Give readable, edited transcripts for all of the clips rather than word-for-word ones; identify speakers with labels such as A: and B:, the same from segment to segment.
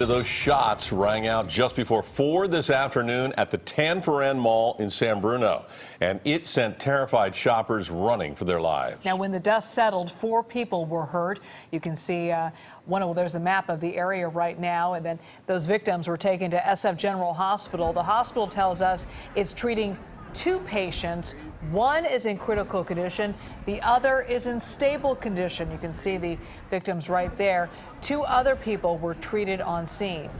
A: Those shots rang out just before 4 this afternoon at the Tanforan Mall in San Bruno, and it sent terrified shoppers running for their lives.
B: Now, when the dust settled, 4 people were hurt. You can see there's a map of the area right now, and then those victims were taken to SF General Hospital. The hospital tells us it's treating 2 patients. One is in critical condition. The other is in stable condition. You can see the victims right there. 2 other people were treated on scene.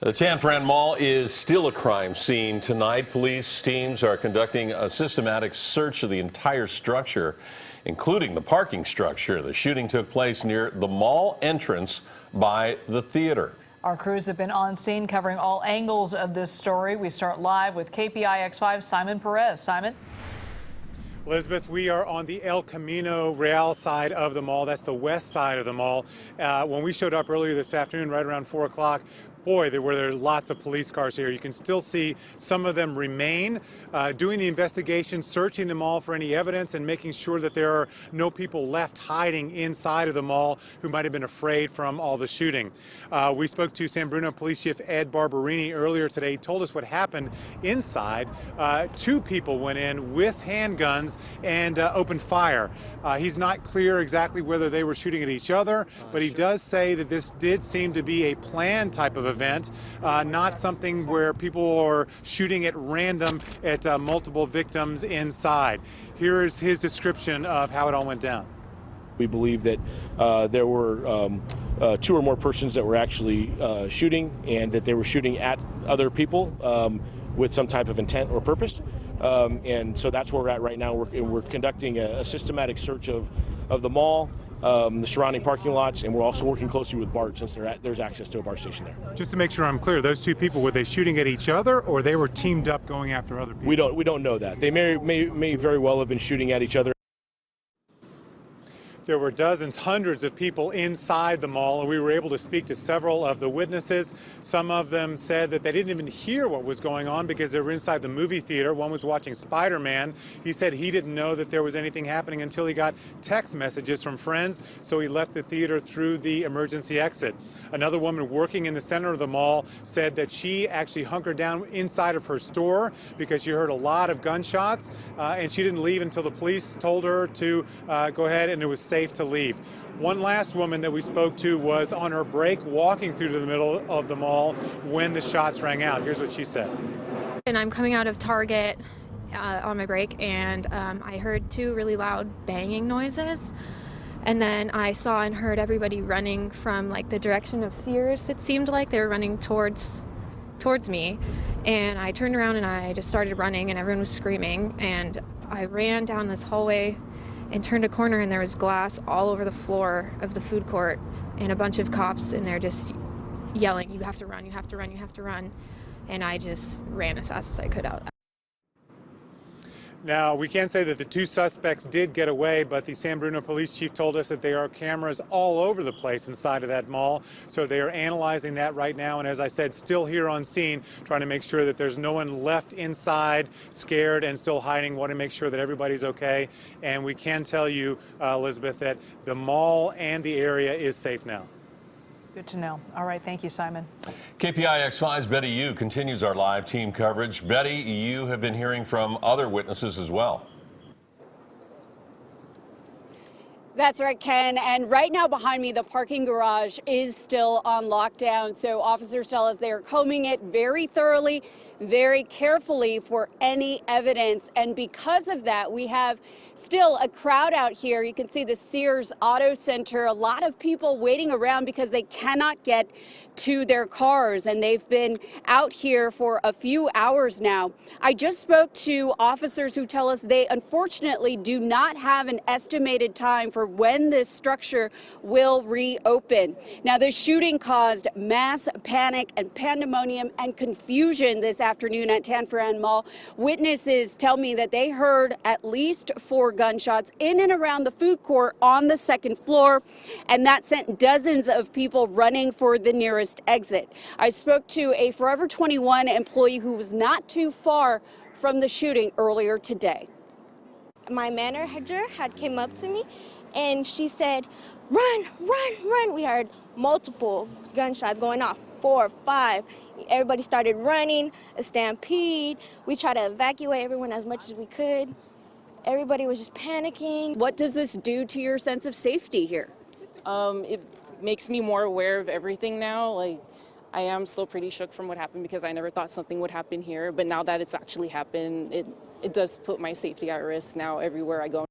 A: The Tanforan Mall is still a crime scene tonight. Police teams are conducting a systematic search of the entire structure, including the parking structure. The shooting took place near the mall entrance by the theater.
B: Our crews have been on scene covering all angles of this story. We start live with KPIX5's Simon Perez. Simon?
C: Elizabeth, we are on the El Camino Real side of the mall. That's the west side of the mall. When we showed up earlier this afternoon, right around 4 o'clock, boy, there were lots of police cars here. You can still see some of them remain, doing the investigation, searching the mall for any evidence and making sure that there are no people left hiding inside of the mall who might have been afraid from all the shooting. We spoke to San Bruno Police Chief Ed Barberini earlier today. He told us what happened inside. 2 people went in with handguns and opened fire. He's not clear exactly whether they were shooting at each other, but he does say that this did seem to be a planned type of event, not something where people are shooting at random at multiple victims inside. Here is his description of how it all went down.
D: We believe that there were 2 or more persons that were actually shooting, and that they were shooting at other people with some type of intent or purpose. And so that's where we're at right now. We're conducting a systematic search of the mall, the surrounding parking lots, and we're also working closely with BART since there's access to a BART station there.
C: Just to make sure I'm clear, those 2 people, were they shooting at each other or they were teamed up going after other people?
D: We don't know that. They may very well have been shooting at each other.
C: There were dozens, hundreds of people inside the mall, and we were able to speak to several of the witnesses. Some of them said that they didn't even hear what was going on because they were inside the movie theater. One was watching Spider-Man. He said he didn't know that there was anything happening until he got text messages from friends, so he left the theater through the emergency exit. Another woman working in the center of the mall said that she actually hunkered down inside of her store because she heard a lot of gunshots, and she didn't leave until the police told her to go ahead, and it was safe to leave. One last woman that we spoke to was on her break walking through to the middle of the mall when the shots rang out. Here's what she said.
E: And I'm coming out of Target on my break, and I heard 2 really loud banging noises. And then I saw and heard everybody running from like the direction of Sears. It seemed like they were running towards me. And I turned around and I just started running, and everyone was screaming. And I ran down this hallway and turned a corner, and there was glass all over the floor of the food court, and a bunch of cops in there just yelling, "You have to run, you have to run, you have to run." And I just ran as fast as I could out.
C: Now, we can say that the 2 suspects did get away, but the San Bruno police chief told us that there are cameras all over the place inside of that mall. So they are analyzing that right now. And as I said, still here on scene, trying to make sure that there's no one left inside, scared and still hiding. Want to make sure that everybody's okay. And we can tell you, Elizabeth, that the mall and the area is safe now.
B: Good to know. All right. Thank you, Simon.
A: KPIX5's Betty Yu continues our live team coverage. Betty, you have been hearing from other witnesses as well.
F: That's right, Ken. And right now behind me, the parking garage is still on lockdown. So officers tell us they are combing it very thoroughly, very carefully for any evidence. And because of that, we have still a crowd out here. You can see the Sears Auto Center, a lot of people waiting around because they cannot get to their cars, and they've been out here for a few hours now. I just spoke to officers who tell us they unfortunately do not have an estimated time for when this structure will reopen. Now, the shooting caused mass panic and pandemonium and confusion this afternoon at Tanforan Mall. Witnesses tell me that they heard at least 4 gunshots in and around the food court on the 2nd floor, and that sent dozens of people running for the nearest exit. I spoke to a Forever 21 employee who was not too far from the shooting earlier today.
G: My manager had came up to me and she said, "Run, run, run." We heard multiple gunshots going off. 4 or 5. Everybody started running, a stampede. We tried to evacuate everyone as much as we could. Everybody was just panicking.
F: What does this do to your sense of safety here?
H: It makes me more aware of everything now. Like, I am still pretty shook from what happened because I never thought something would happen here. But now that it's actually happened, it does put my safety at risk now everywhere I go.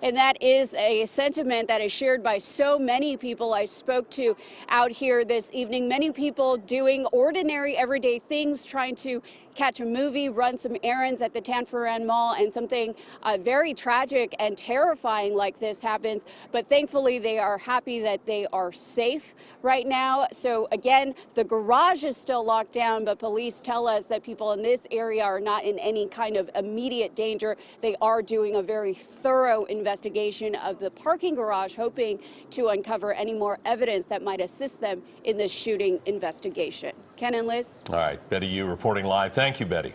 F: And that is a sentiment that is shared by so many people I spoke to out here this evening. Many people doing ordinary, everyday things, trying to catch a movie, run some errands at the Tanforan Mall, and something very tragic and terrifying like this happens. But thankfully, they are happy that they are safe right now. So again, the garage is still locked down, but police tell us that people in this area are not in any kind of immediate danger. They are doing a very thorough investigation of the parking garage, hoping to uncover any more evidence that might assist them in this shooting investigation. Ken and Liz.
A: All right, Betty, you reporting live. Thank you, Betty.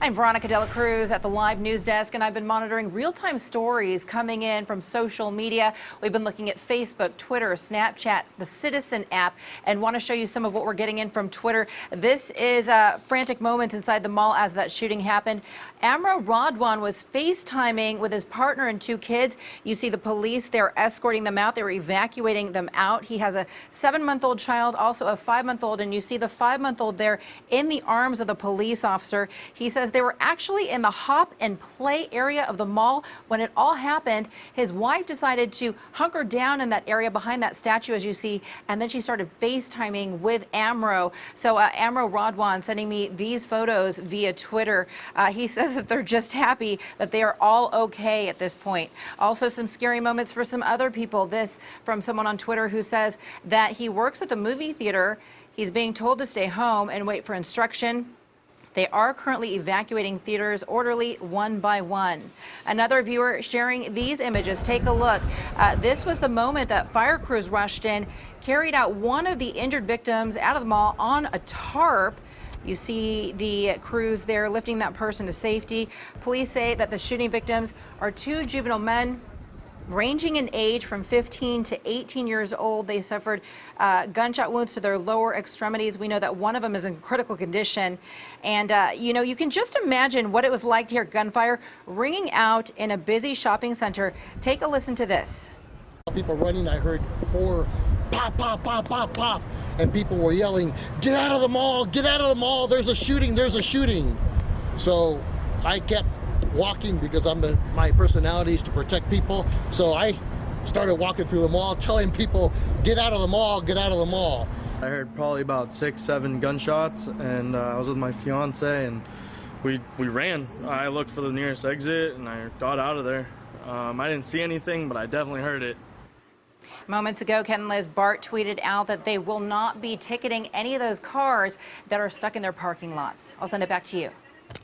I: I'm Veronica Dela Cruz at the Live News Desk, and I've been monitoring real-time stories coming in from social media. We've been looking at Facebook, Twitter, Snapchat, the Citizen app, and want to show you some of what we're getting in from Twitter. This is frantic moments inside the mall as that shooting happened. Amra Radwan was FaceTiming with his partner and 2 kids. You see the police, they're escorting them out. They were evacuating them out. He has a 7-month-old child, also a 5-month-old, and you see the 5-month-old there in the arms of the police officer. He says they were actually in the hop and play area of the mall when it all happened. His wife decided to hunker down in that area behind that statue, as you see, and then she started FaceTiming with Amro. So Amro Radwan sending me these photos via Twitter. He says that they're just happy that they are all okay at this point. Also, some scary moments for some other people. This from someone on Twitter who says that he works at the movie theater. He's being told to stay home and wait for instruction. They are currently evacuating theaters orderly one by one. Another viewer sharing these images. Take a look. This was the moment that fire crews rushed in, carried out one of the injured victims out of the mall on a tarp. You see the crews there lifting that person to safety. Police say that the shooting victims are 2 juvenile men ranging in age from 15 to 18 years old. They suffered gunshot wounds to their lower extremities. We know that one of them is in critical condition. And, you know, you can just imagine what it was like to hear gunfire ringing out in a busy shopping center. Take a listen to this.
J: People running, I heard 4 pop, pop, pop, pop, pop. And people were yelling, "Get out of the mall, get out of the mall, there's a shooting, there's a shooting." So I kept walking because my personality is to protect people. So I started walking through the mall telling people, "Get out of the mall, get out of the mall."
K: I heard probably about 6, 7 gunshots, and I was with my fiance, and we ran. I looked for the nearest exit and I got out of there. I didn't see anything, but I definitely heard it.
I: Moments ago, Ken and Liz, BART tweeted out that they will not be ticketing any of those cars that are stuck in their parking lots. I'll send it back to you.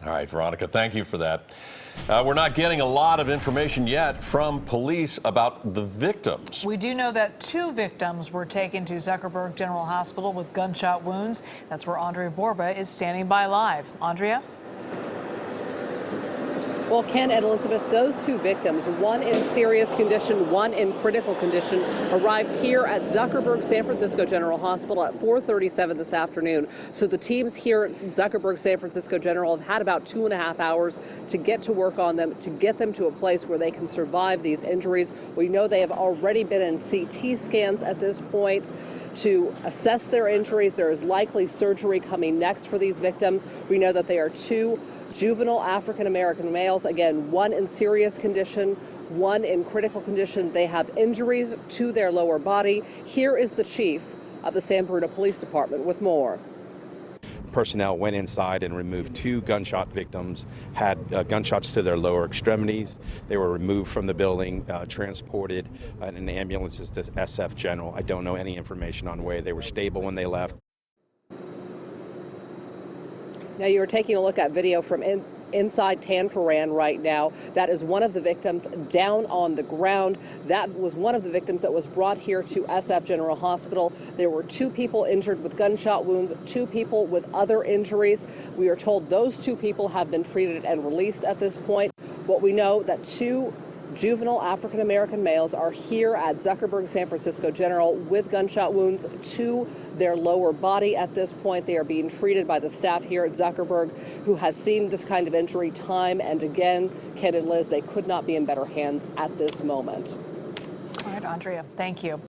A: All right, Veronica, thank you for that. We're not getting a lot of information yet from police about the victims.
B: We do know that 2 victims were taken to Zuckerberg General Hospital with gunshot wounds. That's where Andrea Borba is standing by live. Andrea?
L: Well, Ken and Elizabeth, those 2 victims, one in serious condition, one in critical condition, arrived here at Zuckerberg San Francisco General Hospital at 4:37 this afternoon. So the teams here at Zuckerberg San Francisco General have had about 2.5 hours to get to work on them, to get them to a place where they can survive these injuries. We know they have already been in CT scans at this point to assess their injuries. There is likely surgery coming next for these victims. We know that they are 2 juvenile African-American males, again, one in serious condition, one in critical condition. They have injuries to their lower body. Here is the chief of the San Bruno Police Department with more.
M: Personnel went inside and removed 2 gunshot victims, had gunshots to their lower extremities. They were removed from the building, transported in an ambulance to SF General. I don't know any information on where they were stable when they left.
L: Now you're taking a look at video from inside Tanforan right now. That is one of the victims down on the ground. That was one of the victims that was brought here to SF General Hospital. There were 2 people injured with gunshot wounds, 2 people with other injuries. We are told those 2 people have been treated and released at this point. But we know that 2 juvenile African-American males are here at Zuckerberg San Francisco General with gunshot wounds to their lower body. At this point, they are being treated by the staff here at Zuckerberg, who has seen this kind of injury time and again. Ken and Liz, they could not be in better hands at this moment.
B: All right, Andrea, thank you.